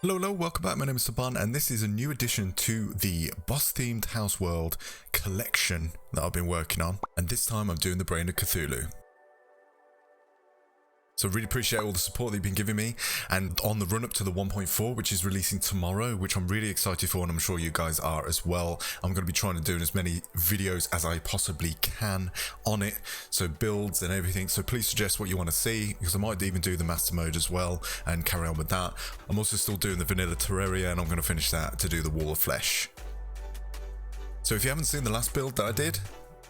Hello, welcome back. My name is Sybonn, and this is a new addition to the boss-themed house world collection that I've been working on. And this time I'm doing the Brain of Cthulhu. So really appreciate all the support that you've been giving me, and on the run up to the 1.4, which is releasing tomorrow, which I'm really excited for, and I'm sure you guys are as well. I'm going to be trying to do as many videos as I possibly can on it, so builds and everything. So please suggest what you want to see, because I might even do the master mode as well and carry on with that. I'm also still doing the vanilla Terraria, and I'm going to finish that to do the Wall of Flesh. So if you haven't seen the last build that I did,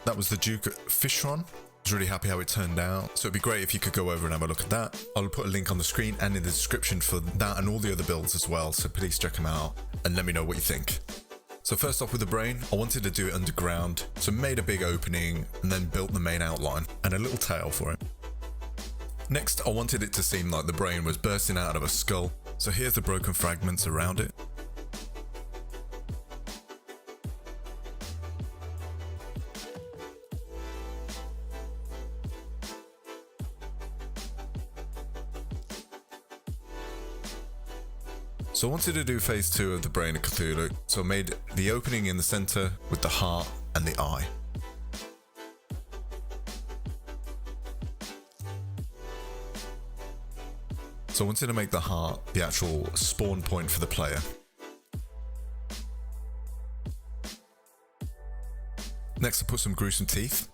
that was the Duke Fishron. I was really happy how it turned out, so it'd be great if you could go over and have a look at that. I'll put a link on the screen and in the description for that and all the other builds as well, so please check them out and let me know what you think. So first off with the brain, I wanted to do it underground, so made a big opening and then built the main outline and a little tail for it. Next, I wanted it to seem like the brain was bursting out of a skull, so here's the broken fragments around it. So I wanted to do phase 2 of the Brain of Cthulhu, so I made the opening in the center with the heart and the eye. So I wanted to make the heart the actual spawn point for the player. Next I put some gruesome teeth.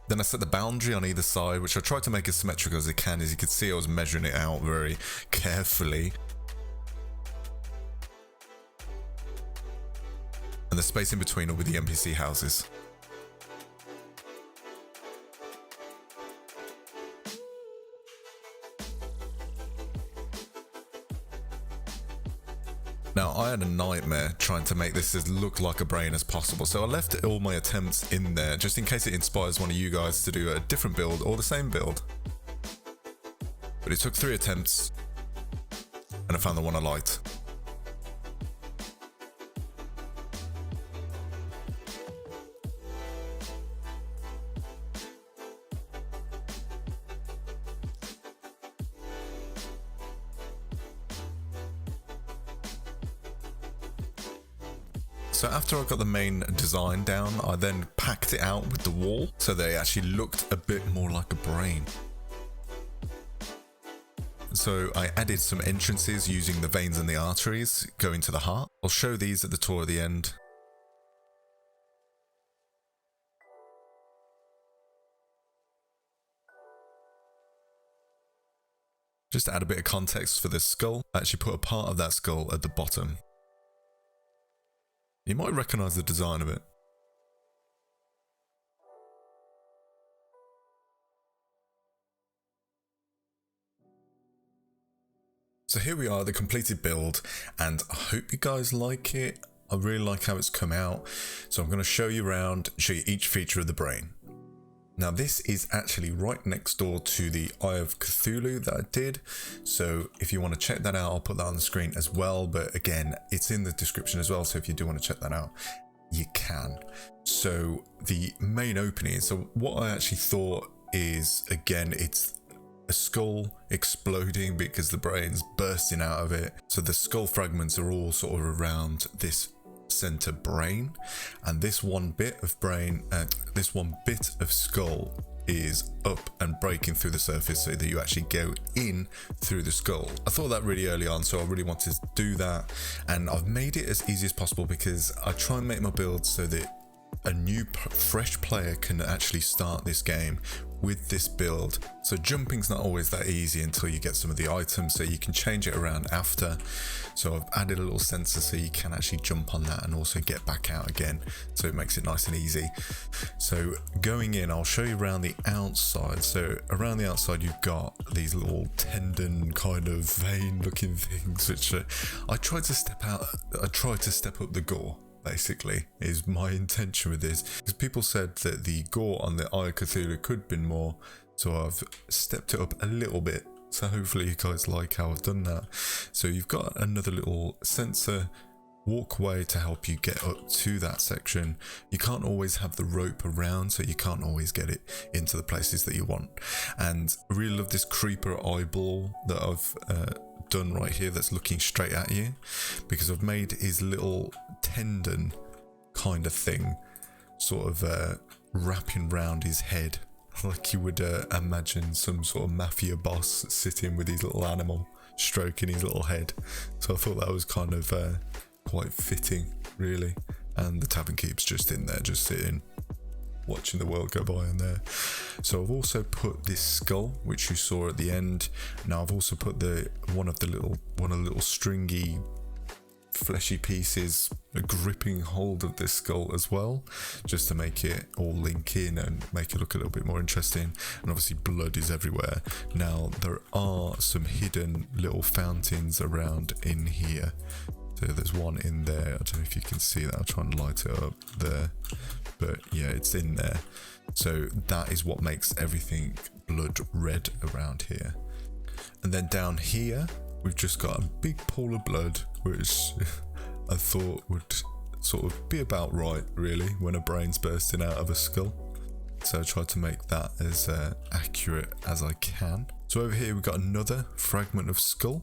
Then I set the boundary on either side, which I tried to make as symmetrical as I can. As you can see, I was measuring it out very carefully. And the space in between will be the NPC houses. Now, I had a nightmare trying to make this as look like a brain as possible, so I left all my attempts in there just in case it inspires one of you guys to do a different build or the same build. But it took 3 attempts and I found the one I liked. So after I got the main design down, I then packed it out with the wall so they actually looked a bit more like a brain. So I added some entrances using the veins and the arteries going to the heart. I'll show these at the tour at the end. Just to add a bit of context for this skull, I actually put a part of that skull at the bottom. You might recognise the design of it. So here we are, the completed build, and I hope you guys like it. I really like how it's come out. So I'm going to show you around, show you each feature of the brain. Now this is actually right next door to the Eye of Cthulhu that I did, so if you want to check that out, I'll put that on the screen as well, but again, it's in the description as well, so if you do want to check that out, you can. So the main opening, so what I actually thought is, again, it's a skull exploding because the brain's bursting out of it, so the skull fragments are all sort of around this center brain, and this one bit of brain, this one bit of skull is up and breaking through the surface so that you actually go in through the skull. I thought that really early on, so I really wanted to do that, and I've made it as easy as possible because I try and make my build so that a new fresh player can actually start this game with this build. So jumping's not always that easy until you get some of the items, so you can change it around after. So I've added a little sensor so you can actually jump on that and also get back out again, so it makes it nice and easy. So going in, I'll show you around the outside. So around the outside you've got these little tendon kind of vein looking things, which I tried to step up the gore. basically, is my intention with this. Because people said that the gore on the Eye of Cthulhu could have been more, so I've stepped it up a little bit. So hopefully you guys like how I've done that. So you've got another little sensor walkway to help you get up to that section. You can't always have the rope around, so you can't always get it into the places that you want. And I really love this creeper eyeball that I've done right here that's looking straight at you, because I've made his little tendon kind of thing sort of wrapping round his head, like you would imagine some sort of mafia boss sitting with his little animal stroking his little head. So I thought that was kind of quite fitting, really. And the tavern keep's just in there, just sitting, watching the world go by in there. So I've also put this skull, which you saw at the end. Now I've also put one of the little stringy fleshy pieces gripping hold of this skull as well, just to make it all link in and make it look a little bit more interesting. And obviously blood is everywhere. Now there are some hidden little fountains around in here. So there's one in there, I don't know if you can see that, I'll try and light it up there, but yeah, it's in there. So that is what makes everything blood red around here. And then down here we've just got a big pool of blood, which I thought would sort of be about right, really, when a brain's bursting out of a skull. So I tried to make that as accurate as I can. So over here we've got another fragment of skull,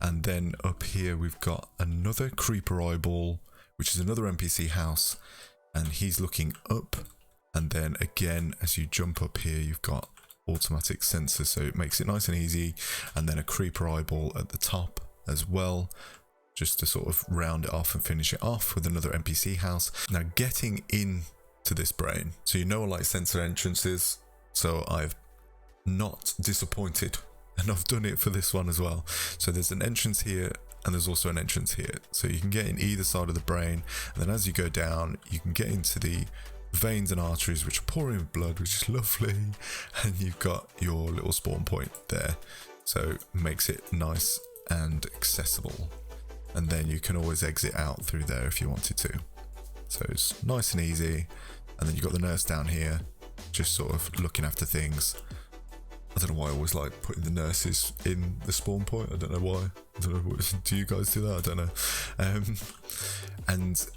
and then up here we've got another creeper eyeball, which is another NPC house, and he's looking up. And then again, as you jump up here, you've got automatic sensors, so it makes it nice and easy. And then a creeper eyeball at the top as well, just to sort of round it off and finish it off with another NPC house. Now getting in to this brain, so you know I like sensor entrances, so I've not disappointed, and I've done it for this one as well. So there's an entrance here and there's also an entrance here, so you can get in either side of the brain, and then as you go down you can get into the veins and arteries which are pouring with blood, which is lovely, and you've got your little spawn point there, so it makes it nice and accessible. And then you can always exit out through there if you wanted to, so it's nice and easy. And then you've got the nurse down here just sort of looking after things. I don't know why I always like putting the nurses in the spawn point, I don't know why. I don't know, do you guys do that? I don't know. And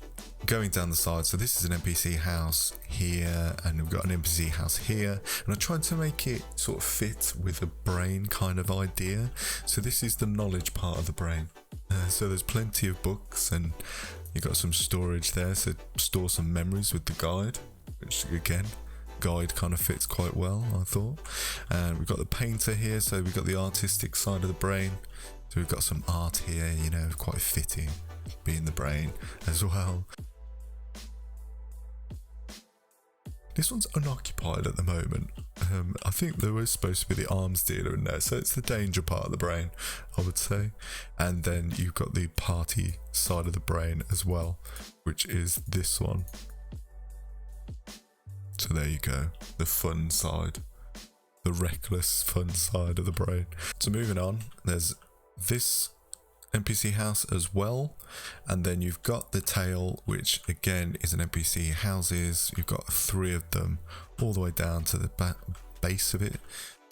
going down the side, so this is an NPC house here, and we've got an NPC house here, and I tried to make it sort of fit with a brain kind of idea. So this is the knowledge part of the brain, so there's plenty of books, and you've got some storage there, so store some memories with the guide, which again, guide kind of fits quite well, I thought. And we've got the painter here, so we've got the artistic side of the brain, so we've got some art here, you know, quite fitting being the brain as well. This one's unoccupied at the moment. I think there was supposed to be the arms dealer in there, so it's the danger part of the brain, I would say. And then you've got the party side of the brain as well, which is this one. So there you go, the fun side, the reckless fun side of the brain. So moving on, there's this NPC house as well, and then you've got the tail, which again is an NPC houses. You've got 3 of them all the way down to the base of it,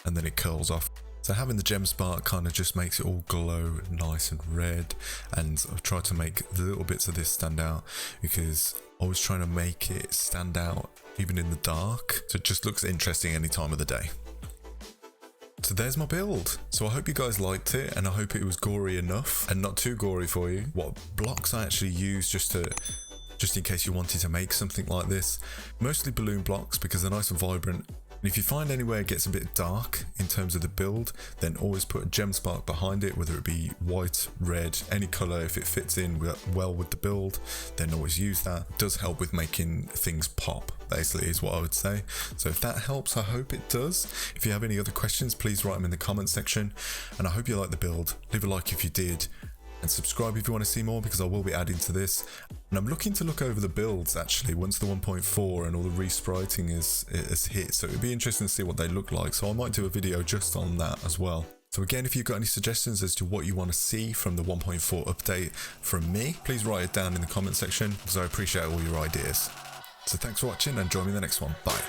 and then it curls off. So having the gem spark kind of just makes it all glow nice and red, and I've tried to make the little bits of this stand out because I was trying to make it stand out even in the dark, so it just looks interesting any time of the day. So there's my build. So I hope you guys liked it, and I hope it was gory enough and not too gory for you. What blocks I actually used just in case you wanted to make something like this. Mostly balloon blocks because they're nice and vibrant. And if you find anywhere it gets a bit dark in terms of the build, then always put a gem spark behind it, whether it be white, red, any color. If it fits in well with the build, then always use that. It does help with making things pop, basically, is what I would say. So if that helps, I hope it does. If you have any other questions, please write them in the comment section. And I hope you like the build. Leave a like if you did, and subscribe if you want to see more, because I will be adding to this. And I'm looking to look over the builds actually once the 1.4 and all the respriting is hit, so it'd be interesting to see what they look like, so I might do a video just on that as well. So again, if you've got any suggestions as to what you want to see from the 1.4 update from me, please write it down in the comment section because I appreciate all your ideas. So thanks for watching and join me in the next one. Bye.